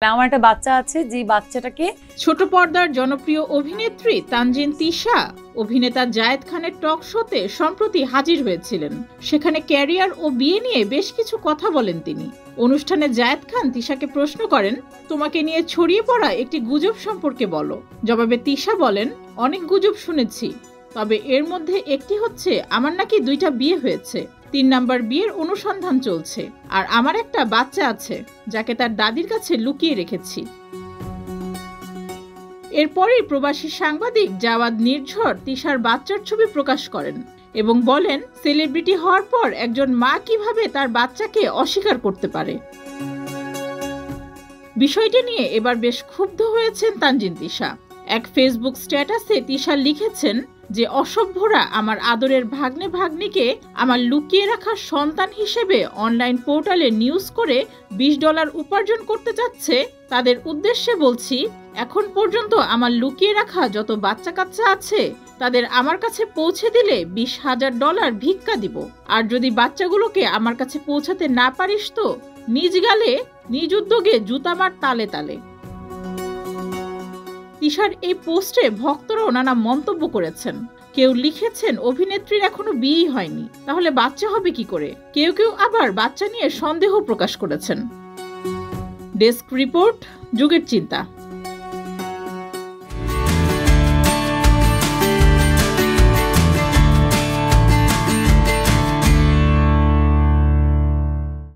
আমার একটা বাচ্চা আছে, যে বাচ্চাটাকে ছোট পর্দার জনপ্রিয় অভিনেত্রী তানজিন তিশা অভিনেতা জায়েদ খানের টক শোতে সম্প্রতি হাজির হয়েছিলেন। সেখানে ক্যারিয়ার ও বিয়ে নিয়ে বেশ কিছু কথা বলেন তিনি। অনুষ্ঠানে জায়েদ খান তিশাকে প্রশ্ন করেন, তোমাকে নিয়ে ছড়িয়ে পড়া একটি গুজব সম্পর্কে বলো। জবাবে তিশা বলেন, অনেক গুজব শুনেছি, তবে এর মধ্যে একটি হচ্ছে আমার নাকি 2টা বিয়ে হয়েছে, 3 নাম্বার বিয়ের অনুসন্ধান চলছে, আর আমার একটা বাচ্চা আছে যাকে তার দাদির কাছে লুকিয়ে রেখেছি। এরপরই প্রবাসী সাংবাদিক জাওয়াদ নির্ঝর তিশার বাচ্চার ছবি প্রকাশ করেন এবং বলেন, সেলিব্রিটি হওয়ার পর একজন মা কিভাবে তার বাচ্চাকে অস্বীকার করতে পারে। বিষয়টি নিয়ে এবার বেশ ক্ষুব্ধ হয়েছেন তানজিন তিশা। এক ফেসবুক স্ট্যাটাসে তিশা লিখেছেন যে অসভ্যরা আমার আদরের ভাগ্নে ভাগ্নিকে আমার লুকিয়ে রাখা সন্তান হিসেবে অনলাইন পোর্টালে নিউজ করে $20 উপার্জন করতে চাচ্ছে, তাদের উদ্দেশ্যে বলছি, এখন পর্যন্ত আমার লুকিয়ে রাখা যত বাচ্চা কাচ্চা আছে তাদের আমার কাছে পৌঁছে দিলে $20,000 ভিক্ষা দিব। আর যদি বাচ্চাগুলোকে আমার কাছে পৌঁছাতে না পারিস তো নিজ গালে নিজ উদ্যোগে জুতা মার তালে তালে। তিশার এই পোস্টে ভক্তরাও নানা মন্তব্য করেছেন। কেউ লিখেছেন, অভিনেত্রীর এখনো বিয়েই হয়নি, তাহলে বাচ্চা হবে কি করে। কেউ কেউ আবার বাচ্চা নিয়ে সন্দেহ প্রকাশ করেছেন। ডেস্ক রিপোর্ট, যুগের চিন্তা।